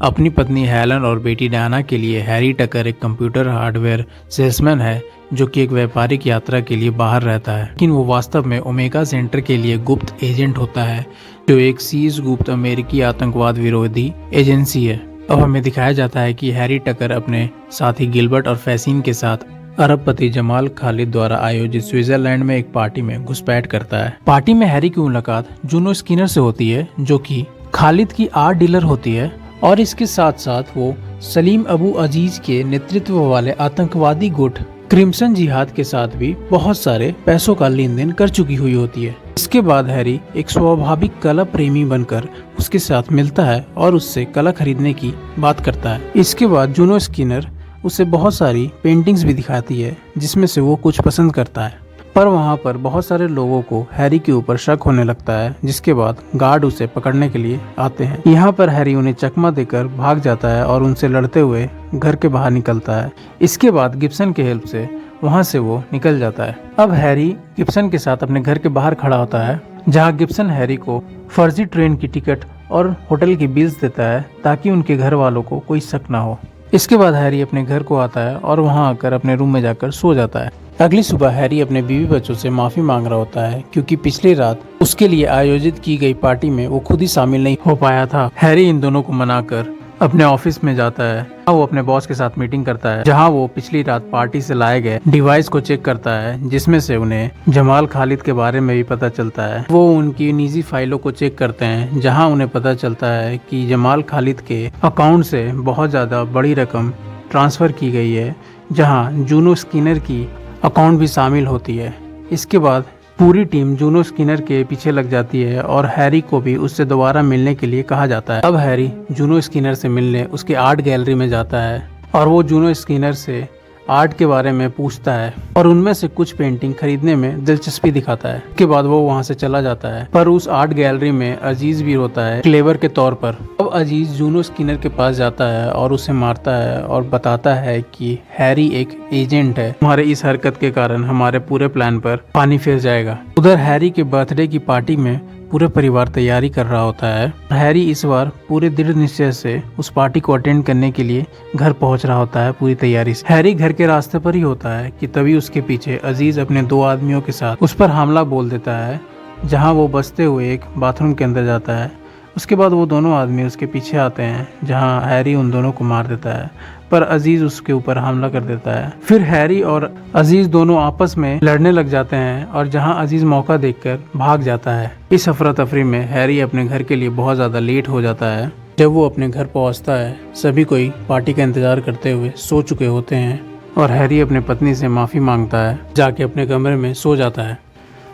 अपनी पत्नी हेलन और बेटी डायना के लिए हैरी टकर एक कंप्यूटर हार्डवेयर सेल्समैन है जो कि एक व्यापारिक यात्रा के लिए बाहर रहता है, लेकिन वो वास्तव में ओमेगा सेंटर के लिए गुप्त एजेंट होता है जो एक शीर्ष गुप्त अमेरिकी आतंकवाद विरोधी एजेंसी है। अब हमें दिखाया जाता है कि हैरी टकर अपने साथी गिलबर्ट और फैसिन के साथ अरबपति जमाल खालिद द्वारा आयोजित स्विट्जरलैंड में एक पार्टी में घुसपैठ करता है। पार्टी में हैरी की मुलाकात जूनो स्किनर से होती है जो कि खालिद की आर्ट डीलर होती है और इसके साथ साथ वो सलीम अबू अजीज के नेतृत्व वाले आतंकवादी गुट क्रिम्सन जिहाद के साथ भी बहुत सारे पैसों का लेन देन कर चुकी हुई होती है। इसके बाद हैरी एक स्वाभाविक कला प्रेमी बनकर उसके साथ मिलता है और उससे कला खरीदने की बात करता है। इसके बाद जूनो स्किनर उसे बहुत सारी पेंटिंग्स भी दिखाती है जिसमें से वो कुछ पसंद करता है, पर वहाँ पर बहुत सारे लोगों को हैरी के ऊपर शक होने लगता है, जिसके बाद गार्ड उसे पकड़ने के लिए आते हैं। यहाँ पर हैरी उन्हें चकमा देकर भाग जाता है और उनसे लड़ते हुए घर के बाहर निकलता है। इसके बाद गिब्सन के हेल्प से वहाँ से वो निकल जाता है। अब हैरी गिब्सन के साथ अपने घर के बाहर खड़ा होता है, जहाँ गिब्सन हैरी को फर्जी ट्रेन की टिकट और होटल की बिल्स देता है ताकि उनके घर वालों को कोई शक ना हो। इसके बाद हैरी अपने घर को आता है और वहाँ आकर अपने रूम में जाकर सो जाता है। अगली सुबह हैरी अपने बीवी बच्चों से माफी मांग रहा होता है क्योंकि पिछली रात उसके लिए आयोजित की गई पार्टी में वो खुद ही शामिल नहीं हो पाया था। हैरी इन दोनों को मनाकर अपने ऑफिस में जाता है। वो अपने बॉस के साथ मीटिंग करता है, जहां वो पिछली रात पार्टी से लाए गए डिवाइस को चेक करता है, जिसमें से उन्हें जमाल खालिद के बारे में भी पता चलता है। वो उनकी निजी फाइलों को चेक करते हैं, जहां उन्हें पता चलता है कि जमाल खालिद के अकाउंट से बहुत ज्यादा बड़ी रकम ट्रांसफर की गई है, जहाँ जूनो स्किनर की अकाउंट भी शामिल होती है। इसके बाद पूरी टीम जूनो स्किनर के पीछे लग जाती है और हैरी को भी उससे दोबारा मिलने के लिए कहा जाता है। अब हैरी जूनो स्किनर से मिलने उसके आर्ट गैलरी में जाता है और वो जूनो स्किनर से आर्ट के बारे में पूछता है और उनमें से कुछ पेंटिंग खरीदने में दिलचस्पी दिखाता है। उसके बाद वो वहाँ से चला जाता है, पर उस आर्ट गैलरी में अजीज भी होता है क्लेवर के तौर पर। अब अजीज जूनो स्किनर के पास जाता है और उसे मारता है और बताता है कि हैरी एक एजेंट है, हमारे इस हरकत के कारण हमारे पूरे प्लान पर पानी फिर जाएगा। उधर हैरी के बर्थडे की पार्टी में पूरे परिवार तैयारी कर रहा होता है। हैरी इस बार पूरे दृढ़ निश्चय से उस पार्टी को अटेंड करने के लिए घर पहुंच रहा होता है पूरी तैयारी से। हैरी घर के रास्ते पर ही होता है कि तभी उसके पीछे अजीज अपने दो आदमियों के साथ उस पर हमला बोल देता है, जहां वो बचते हुए एक बाथरूम के अंदर जाता है। उसके बाद वो दोनों आदमी उसके पीछे आते हैं, जहां हैरी उन दोनों को मार देता है, पर अजीज उसके ऊपर हमला कर देता है। फिर हैरी और अजीज दोनों आपस में लड़ने लग जाते हैं और जहां अजीज मौका देखकर भाग जाता है। इस अफरा तफरी में हैरी अपने घर के लिए बहुत ज्यादा लेट हो जाता है। जब वो अपने घर पहुंचता है, सभी कोई पार्टी का इंतजार करते हुए सो चुके होते हैं और हैरी अपने पत्नी से माफी मांगता है, जाके अपने कमरे में सो जाता है।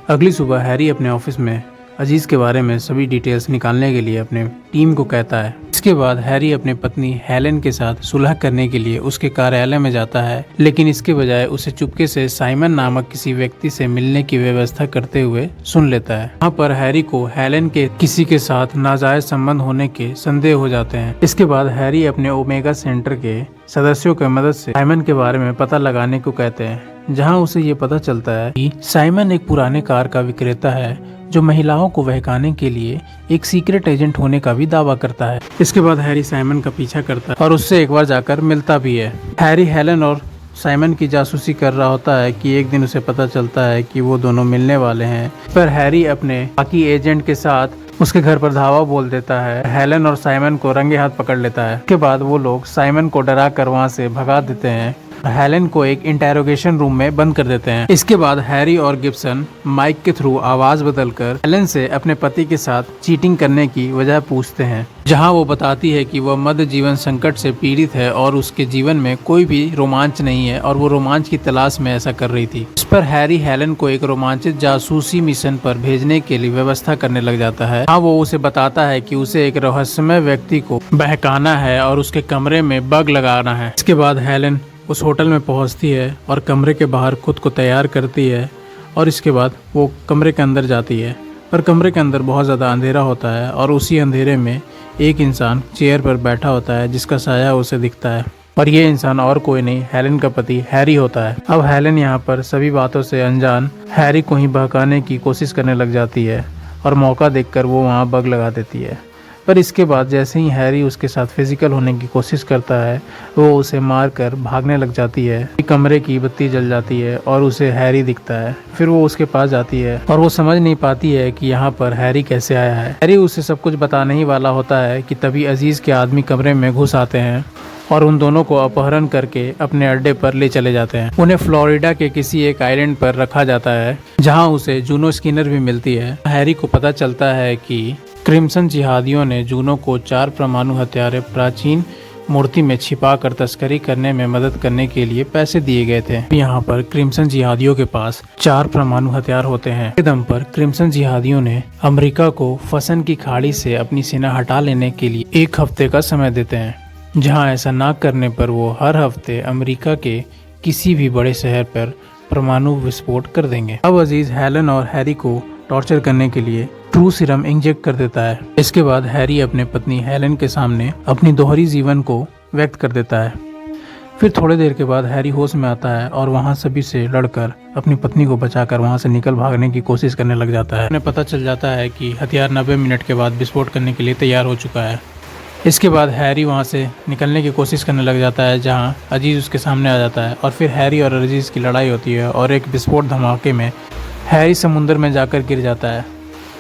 अगली सुबह हैरी अपने ऑफिस में अजीज के बारे में सभी डिटेल्स निकालने के लिए अपने टीम को कहता है। इसके बाद हैरी अपने पत्नी हेलेन के साथ सुलह करने के लिए उसके कार्यालय में जाता है, लेकिन इसके बजाय उसे चुपके से साइमन नामक किसी व्यक्ति से मिलने की व्यवस्था करते हुए सुन लेता है। यहाँ पर हैरी को हेलेन के किसी के साथ नाजायज संबंध होने के संदेह हो जाते हैं। इसके बाद हैरी अपने ओमेगा सेंटर के सदस्यों की मदद से साइमन के बारे में पता लगाने को कहते हैं, जहाँ उसे ये पता चलता है कि साइमन एक पुराने कार का विक्रेता है जो महिलाओं को बहकाने के लिए एक सीक्रेट एजेंट होने का भी दावा करता है। इसके बाद हैरी साइमन का पीछा करता है और उससे एक बार जाकर मिलता भी है। हैरी हेलेन और साइमन की जासूसी कर रहा होता है कि एक दिन उसे पता चलता है कि वो दोनों मिलने वाले हैं, पर हैरी अपने बाकी एजेंट के साथ उसके घर पर धावा बोल देता है। हेलेन और साइमन को रंगे हाथ पकड़ लेता है। इसके बाद वो लोग साइमन को डरा कर वहाँ से भगा देते हैं। हेलेन को एक इंटेरोगेशन रूम में बंद कर देते हैं। इसके बाद हैरी और गिब्सन माइक के थ्रू आवाज बदलकर हेलेन से अपने पति के साथ चीटिंग करने की वजह पूछते हैं, जहां वो बताती है कि वह मध्य जीवन संकट से पीड़ित है और उसके जीवन में कोई भी रोमांच नहीं है और वो रोमांच की तलाश में ऐसा कर रही थी। इस पर हैरी हेलेन को एक रोमांचित जासूसी मिशन पर भेजने के लिए व्यवस्था करने लग जाता है। हाँ, वो उसे बताता है कि उसे एक रहस्यमय व्यक्ति को बहकाना है और उसके कमरे में बग लगाना है। इसके बाद हेलेन उस होटल में पहुंचती है और कमरे के बाहर खुद को तैयार करती है और इसके बाद वो कमरे के अंदर जाती है, पर कमरे के अंदर बहुत ज़्यादा अंधेरा होता है और उसी अंधेरे में एक इंसान चेयर पर बैठा होता है जिसका साया उसे दिखता है, और ये इंसान और कोई नहीं हेलेन का पति हैरी होता है। अब हेलेन यहाँ पर सभी बातों से अनजान हैरी को ही बहकाने की कोशिश करने लग जाती है और मौका देखकर वो वहाँ बग लगा देती है। पर इसके बाद जैसे ही हैरी उसके साथ फिजिकल होने की कोशिश करता है, वो उसे मारकर भागने लग जाती है। कमरे की बत्ती जल जाती है और उसे हैरी दिखता है। फिर वो उसके पास जाती है और वो समझ नहीं पाती है कि यहाँ पर हैरी कैसे आया है। हैरी उसे सब कुछ बताने ही वाला होता है कि तभी अजीज के आदमी कमरे में घुस आते हैं और उन दोनों को अपहरण करके अपने अड्डे पर ले चले जाते हैं। उन्हें फ्लोरिडा के किसी एक आइलैंड पर रखा जाता है, जहां उसे जूनो स्किनर भी मिलती है। हैरी को पता चलता है कि क्रिम्सन जिहादियों ने जूनो को 4 परमाणु हथियार प्राचीन मूर्ति में छिपा कर तस्करी करने में मदद करने के लिए पैसे दिए गए थे। यहाँ पर क्रिम्सन जिहादियों के पास 4 परमाणु हथियार होते हैं। के दम पर क्रिम्सन जिहादियों ने अमेरिका को फसन की खाड़ी से अपनी सेना हटा लेने के लिए 1 हफ्ते का समय देते हैं, जहां ऐसा ना करने पर वो हर हफ्ते अमेरिका के किसी भी बड़े शहर पर परमाणु विस्फोट कर देंगे। अब अजीज हेलन और हैरी को टॉर्चर करने के लिए ट्रू सीरम इंजेक्ट कर देता है। इसके बाद हैरी अपने पत्नी हेलन के सामने अपनी दोहरी जीवन को व्यक्त कर देता है। फिर थोड़ी देर के बाद हैरी होश में आता है और वहां सभी से लड़कर अपनी पत्नी को बचाकर वहां से निकल भागने की कोशिश करने लग जाता है। उन्हें पता चल जाता है कि हथियार 90 मिनट के बाद विस्फोट करने के लिए तैयार हो चुका है। इसके बाद हैरी वहां से निकलने की कोशिश करने लग जाता है, जहां अजीज उसके सामने आ जाता है और फिर हैरी और अजीज की लड़ाई होती है और एक विस्फोट धमाके में हैरी समुद्र में जाकर गिर जाता है।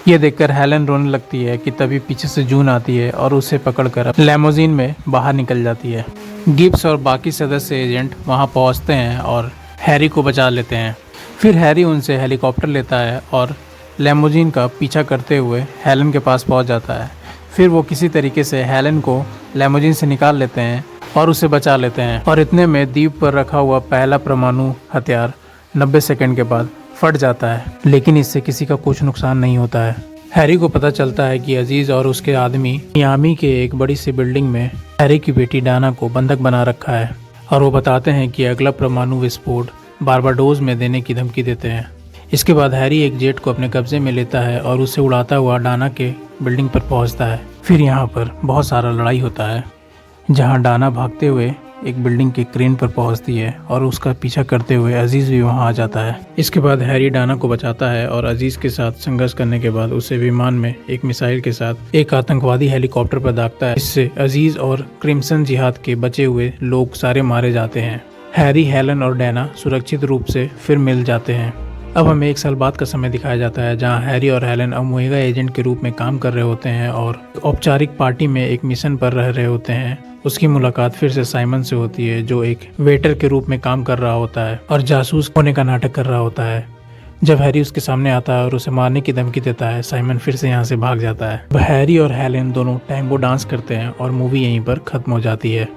ये देखकर हेलन रोने लगती है कि तभी पीछे से जून आती है और उसे पकड़कर लैमोजीन में बाहर निकल जाती है। गिब्स और बाकी सदस्य एजेंट वहां पहुंचते हैं और हैरी को बचा लेते हैं। फिर हैरी उनसे हेलीकॉप्टर लेता है और लैमोजीन का पीछा करते हुए हेलन के पास पहुंच जाता है। फिर वो किसी तरीके से हेलन को लैमोजीन से निकाल लेते हैं और उसे बचा लेते हैं और इतने में द्वीप पर रखा हुआ पहला परमाणु हथियार 90 सेकंड के बाद फट जाता है, लेकिन इससे किसी का कुछ नुकसान नहीं होता है। हैरी को पता चलता है कि अजीज और उसके आदमी मियामी के एक बड़ी सी बिल्डिंग में हैरी की बेटी डाना को बंधक बना रखा है और वो बताते हैं कि अगला परमाणु विस्फोट बारबाडोस में देने की धमकी देते हैं। इसके बाद हैरी एक जेट को अपने कब्जे में लेता है और उसे उड़ाता हुआ डाना के बिल्डिंग पर पहुंचता है। फिर यहाँ पर बहुत सारा लड़ाई होता है, जहाँ डाना भागते हुए एक बिल्डिंग के क्रेन पर पहुंचती है और उसका पीछा करते हुए अजीज भी वहां आ जाता है। इसके बाद हैरी डाना को बचाता है और अजीज के साथ संघर्ष करने के बाद उसे विमान में एक मिसाइल के साथ एक आतंकवादी हेलीकॉप्टर पर दागता है। इससे अजीज और क्रिम्सन जिहाद के बचे हुए लोग सारे मारे जाते हैं। हैरी, हेलन और डाना सुरक्षित रूप से फिर मिल जाते हैं। अब हमें 1 साल बाद का समय दिखाया जाता है, जहां हैरी और हेलन ओमेगा एजेंट के रूप में काम कर रहे होते हैं और औपचारिक पार्टी में एक मिशन पर रह रहे होते हैं। उसकी मुलाकात फिर से साइमन से होती है, जो एक वेटर के रूप में काम कर रहा होता है और जासूस होने का नाटक कर रहा होता है। जब हैरी उसके सामने आता है और उसे मारने की धमकी देता है, साइमन फिर से यहाँ से भाग जाता है। हैरी और हेलन दोनों टैंगो डांस करते हैं और मूवी यहीं पर खत्म हो जाती है।